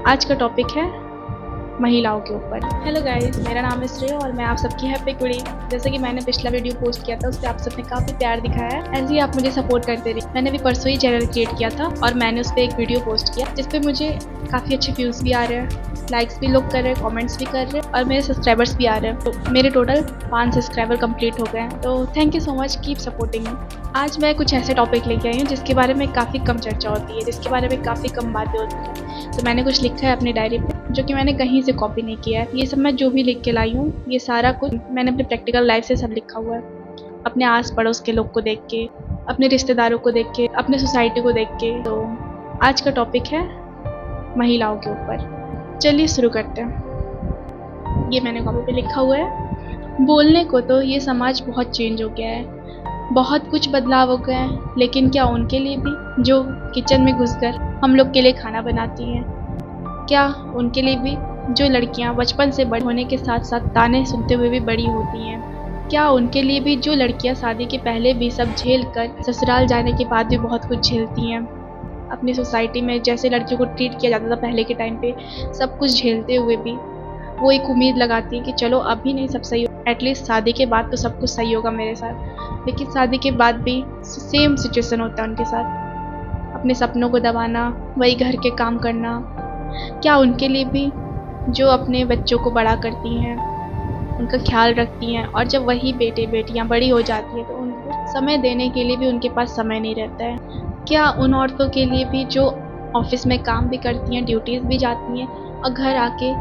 आज का टॉपिक है महिलाओं के ऊपर। हेलो गाइस, मेरा नाम है श्रेया और मैं आप सबकी हैप्पी कुड़ी। जैसे कि मैंने पिछला वीडियो पोस्ट किया था, उस पर आप सबने काफ़ी प्यार दिखाया है। ऐसे ही आप मुझे सपोर्ट करते रहिए। मैंने भी परसों ही चैनल क्रिएट किया था और मैंने उस पर एक वीडियो पोस्ट किया जिस पे मुझे काफ़ी अच्छे व्यूज़ भी आ रहे हैं, लाइक्स भी लोग कर रहे हैं, कमेंट्स भी कर रहे हैं और मेरे सब्सक्राइबर्स भी आ रहे हैं। तो मेरे टोटल 5 सब्सक्राइबर कंप्लीट हो गए हैं। तो thank you so much, keep supporting me. आज मैं कुछ ऐसे टॉपिक लेके आई हूँ जिसके बारे में काफ़ी कम चर्चा होती है, जिसके बारे में काफ़ी कम बातें होती हैं। तो मैंने कुछ लिखा है अपनी डायरी पे, जो कि मैंने कहीं से कॉपी नहीं किया है। ये सब मैं जो भी लिख के लाई हूँ, ये सारा कुछ मैंने अपने प्रैक्टिकल लाइफ से सब लिखा हुआ है। अपने आस पड़ोस के लोग को देख के, अपने रिश्तेदारों को देख के, अपने सोसाइटी को देख के। तो आज का टॉपिक है महिलाओं के ऊपर। चलिए शुरू करते हैं। ये मैंने कॉपी पे लिखा हुआ है। बोलने को तो ये समाज बहुत चेंज हो गया है, बहुत कुछ बदलाव हो गए हैं, लेकिन क्या उनके लिए भी जो किचन में घुसकर हम लोग के लिए खाना बनाती हैं, क्या उनके लिए भी जो लड़कियां बचपन से बड़े होने के साथ साथ ताने सुनते हुए भी बड़ी होती हैं, क्या उनके लिए भी जो लड़कियां शादी के पहले भी सब झेल कर ससुराल जाने के बाद भी बहुत कुछ झेलती हैं, अपनी सोसाइटी में जैसे लड़कियों को ट्रीट किया जाता था पहले के टाइम पे, सब कुछ झेलते हुए भी वो एक उम्मीद लगाती है कि चलो अभी नहीं सब सही हो, एटलीस्ट शादी के बाद तो सब कुछ सही होगा मेरे साथ। लेकिन शादी के बाद भी सेम सिचुएशन होता है उनके साथ। अपने सपनों को दबाना, वही घर के काम करना। क्या उनके लिए भी जो अपने बच्चों को बड़ा करती हैं, उनका ख्याल रखती हैं, और जब वही बेटे बेटियां बड़ी हो जाती हैं तो उनको समय देने के लिए भी उनके पास समय नहीं रहता है। क्या उन औरतों के लिए भी जो ऑफिस में काम भी करती हैं, ड्यूटीज़ भी जाती हैं और घर आके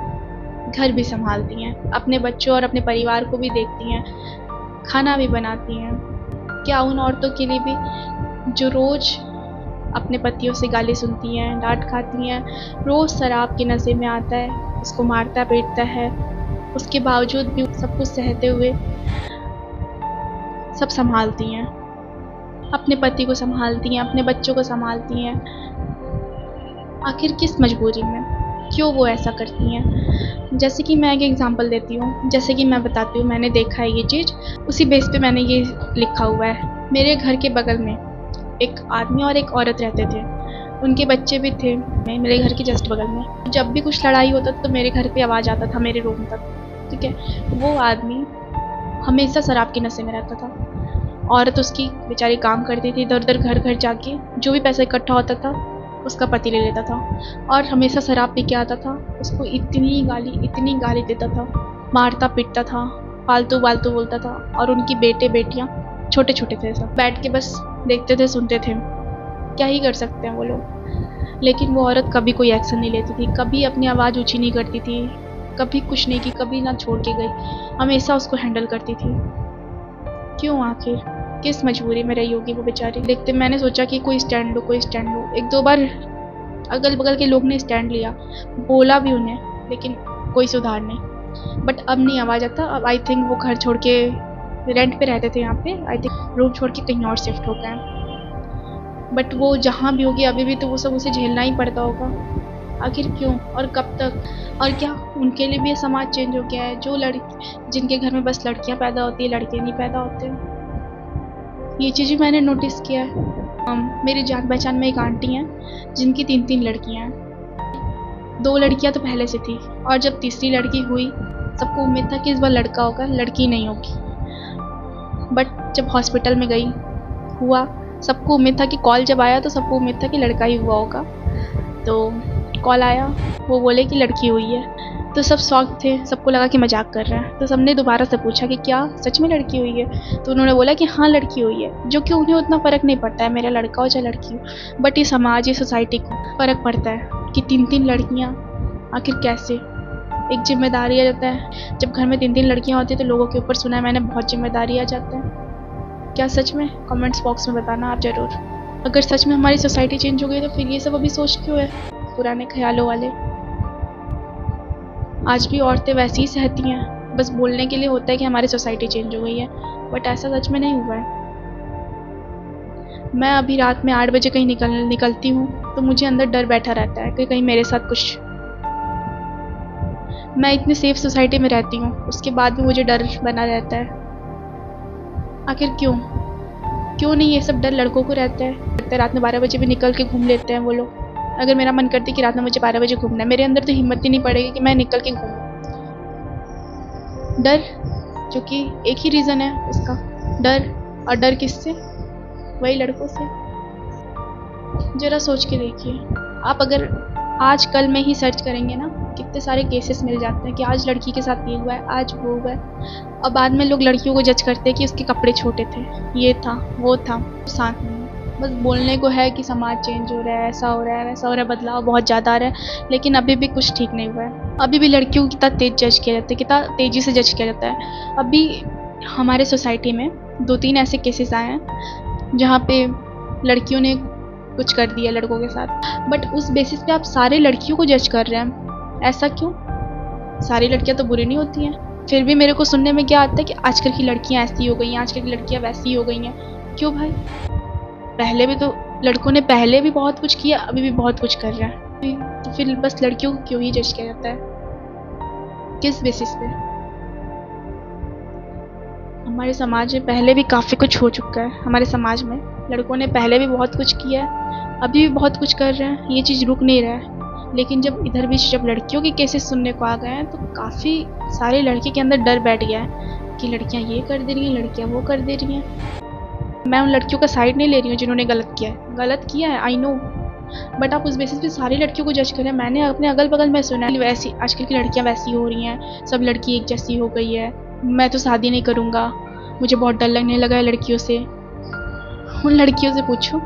घर भी संभालती हैं, अपने बच्चों और अपने परिवार को भी देखती हैं, खाना भी बनाती हैं, क्या उन औरतों के लिए भी जो रोज़ अपने पतियों से गाली सुनती हैं, डांट खाती हैं, रोज़ शराब के नशे में आता है, उसको मारता पीटता है, उसके बावजूद भी सब कुछ सहते हुए सब संभालती हैं, अपने पति को संभालती हैं, अपने बच्चों को संभालती हैं, आखिर किस मजबूरी में, क्यों वो ऐसा करती हैं? जैसे कि मैं एक एग्जांपल देती हूँ, जैसे कि मैं बताती हूँ, मैंने देखा है ये चीज़, उसी बेस पे मैंने ये लिखा हुआ है। मेरे घर के बगल में एक आदमी और एक औरत रहते थे, उनके बच्चे भी थे मेरे घर के जस्ट बगल में। जब भी कुछ लड़ाई होता तो मेरे घर पे आवाज़ आता था, मेरे रूम तक, ठीक है। वो आदमी हमेशा शराब के नशे में रहता था, औरत उसकी बेचारी काम करती थी, इधर उधर घर घर जाके जो भी पैसा इकट्ठा होता था उसका पति ले लेता था और हमेशा शराब पी के आता था। उसको इतनी गाली देता था, मारता पीटता था, फालतू फालतू बोलता था। और उनकी बेटे बेटियां छोटे छोटे थे, सब बैठ के बस देखते थे, सुनते थे। क्या ही कर सकते हैं वो लोग। लेकिन वो औरत कभी कोई एक्शन नहीं लेती थी, कभी अपनी आवाज़ ऊँची नहीं करती थी, कभी कुछ नहीं की, कभी ना छोड़ के गई, हमेशा उसको हैंडल करती थी। क्यों? आखिर किस मजबूरी में रही होगी वो बेचारी। देखते मैंने सोचा कि कोई स्टैंड लो, कोई स्टैंड लो। एक दो बार अगल बगल के लोग ने स्टैंड लिया, बोला भी उन्हें, लेकिन कोई सुधार नहीं। बट अब नहीं आवाज़ आता। अब आई थिंक वो घर छोड़ के, रेंट पे रहते थे यहाँ पे, आई थिंक रूम छोड़ के कहीं और शिफ्ट हो गए हैं। बट वो जहाँ भी होगी अभी भी तो वो सब उसे झेलना ही पड़ता होगा। आखिर क्यों और कब तक? और क्या उनके लिए भी ये समाज चेंज हो गया है, जो जिनके घर में बस लड़कियां पैदा होती है, लड़के नहीं पैदा होते? ये चीज़ भी मैंने नोटिस किया है। मेरी जान पहचान में एक आंटी हैं जिनकी 3 लड़कियां हैं। 2 लड़कियां तो पहले से थी और जब तीसरी लड़की हुई सबको उम्मीद था कि इस बार लड़का होगा, लड़की नहीं होगी। बट जब हॉस्पिटल में गई, हुआ, सबको उम्मीद था कि कॉल जब आया तो सबको उम्मीद था कि लड़का ही हुआ होगा। तो कॉल आया, वो बोले कि लड़की हुई है, तो सब शॉक थे, सबको लगा कि मजाक कर रहे हैं। तो सबने दोबारा से पूछा कि क्या सच में लड़की हुई है? तो उन्होंने बोला कि हाँ लड़की हुई है, जो कि उन्हें उतना फ़र्क नहीं पड़ता है मेरा लड़का हो चाहे लड़की हो। बट ये समाज, ये सोसाइटी को फ़र्क पड़ता है कि 3 लड़कियाँ, आखिर कैसे? एक जिम्मेदारी आ जाता है। जब घर में 3 लड़कियाँ होती हैं तो लोगों के ऊपर सुना है मैंने, बहुत जिम्मेदारी आ जाता है। क्या सच में? कमेंट्स बॉक्स में बताना आप ज़रूर। अगर सच में हमारी सोसाइटी चेंज हो गई तो फिर ये सब अभी सोच क्यों है, पुराने ख्यालों वाले? आज भी औरतें वैसी ही सहती हैं, बस बोलने के लिए होता है कि हमारी सोसाइटी चेंज हो गई है, बट ऐसा सच में नहीं हुआ है। मैं अभी रात में 8 बजे कहीं निकलती हूँ तो मुझे अंदर डर बैठा रहता है कि कहीं मेरे साथ कुछ। मैं इतनी सेफ सोसाइटी में रहती हूँ, उसके बाद भी मुझे डर बना रहता है। आखिर क्यों? क्यों नहीं ये सब डर लड़कों को रहता है? रात में 12 बजे भी निकल के घूम लेते हैं वो लोग। अगर मेरा मन करती कि रात में मुझे 12 बजे घूमना है, मेरे अंदर तो हिम्मत ही नहीं पड़ेगी कि मैं निकल के घूमूँ। डर, जो कि एक ही रीज़न है उसका, डर। और डर किससे? वही लड़कों से। ज़रा सोच के देखिए, आप अगर आज कल में ही सर्च करेंगे ना, कितने सारे केसेस मिल जाते हैं कि आज लड़की के साथ ये हुआ है, आज वो हुआ है। और बाद में लोग लड़कियों को जज करते हैं कि उसके कपड़े छोटे थे, ये था, वो था, साथ में बस बोलने को है कि समाज चेंज हो रहा है, ऐसा हो रहा है, वैसा हो रहा है, बदलाव बहुत ज़्यादा आ रहा है, लेकिन अभी भी कुछ ठीक नहीं हुआ है। अभी भी लड़कियों को कितना तेज जज किया जाता है, कितना तेज़ी से जज किया जाता है। अभी हमारे सोसाइटी में 2-3 ऐसे केसेस आए हैं जहाँ पे लड़कियों ने कुछ कर दिया लड़कों के साथ, बट उस बेसिस पे आप सारे लड़कियों को जज कर रहे हैं। ऐसा क्यों? सारी लड़कियां तो बुरी नहीं होती हैं। फिर भी मेरे को सुनने में क्या आता है कि आजकल की लड़कियां ऐसी हो गई हैं, आजकल की लड़कियां वैसी हो गई हैं। क्यों भाई? पहले भी तो लड़कों ने पहले भी बहुत कुछ किया, अभी भी बहुत कुछ कर रहा है, तो फिर बस लड़कियों को क्यों ही जज किया जाता है? किस बेसिस पे? हमारे समाज में पहले भी काफ़ी कुछ हो चुका है। हमारे समाज में लड़कों ने पहले भी बहुत कुछ किया है, अभी भी बहुत कुछ कर रहे हैं, ये चीज़ रुक नहीं रहा है। लेकिन जब इधर भी जब लड़कियों के केसेस सुनने को आ गए हैं, तो काफ़ी सारे लड़के के अंदर डर बैठ गया है कि लड़कियां ये कर दे रही हैं, लड़कियां वो कर दे रही हैं। मैं उन लड़कियों का साइड नहीं ले रही हूँ जिन्होंने गलत किया है, आई नो, बट आप उस बेसिस पे सारी लड़कियों को जज करें। मैंने अपने अगल बगल में सुना है वैसी आजकल की लड़कियां वैसी हो रही हैं, सब लड़की एक जैसी हो गई है, मैं तो शादी नहीं करूँगा, मुझे बहुत डर लगने लगा है लड़कियों से। उन लड़कियों से पूछो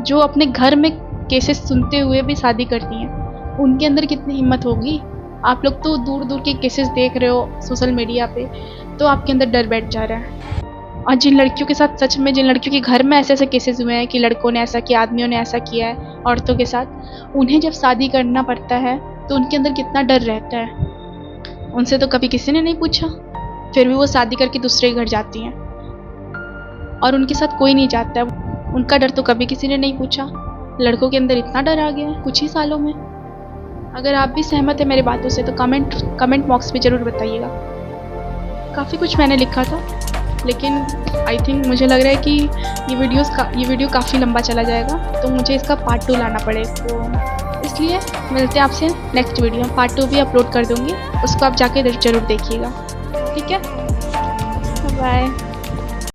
जो अपने घर में केसेस सुनते हुए भी शादी करती हैं, उनके अंदर कितनी हिम्मत होगी। आप लोग तो दूर दूर के केसेस देख रहे हो सोशल मीडिया पे, तो आपके अंदर डर बैठ जा रहा है। और जिन लड़कियों के साथ सच में, जिन लड़कियों के घर में ऐसे ऐसे केसेस हुए हैं कि लड़कों ने ऐसा किया, आदमियों ने ऐसा किया है औरतों के साथ, उन्हें जब शादी करना पड़ता है तो उनके अंदर कितना डर रहता है। उनसे तो कभी किसी ने नहीं पूछा, फिर भी वो शादी करके दूसरे के घर जाती हैं और उनके साथ कोई नहीं चाहता है। उनका डर तो कभी किसी ने नहीं पूछा। लड़कों के अंदर इतना डर आ गया है कुछ ही सालों में। अगर आप भी सहमत है मेरी बातों से तो कमेंट बॉक्स में ज़रूर बताइएगा। काफ़ी कुछ मैंने लिखा था, लेकिन आई थिंक मुझे लग रहा है कि ये वीडियो काफ़ी लंबा चला जाएगा, तो मुझे इसका पार्ट 2 लाना पड़े। तो इसलिए मिलते हैं आपसे नेक्स्ट वीडियो में। पार्ट 2 भी अपलोड कर दूँगी, उसको आप जाके ज़रूर देखिएगा। ठीक है, बाय।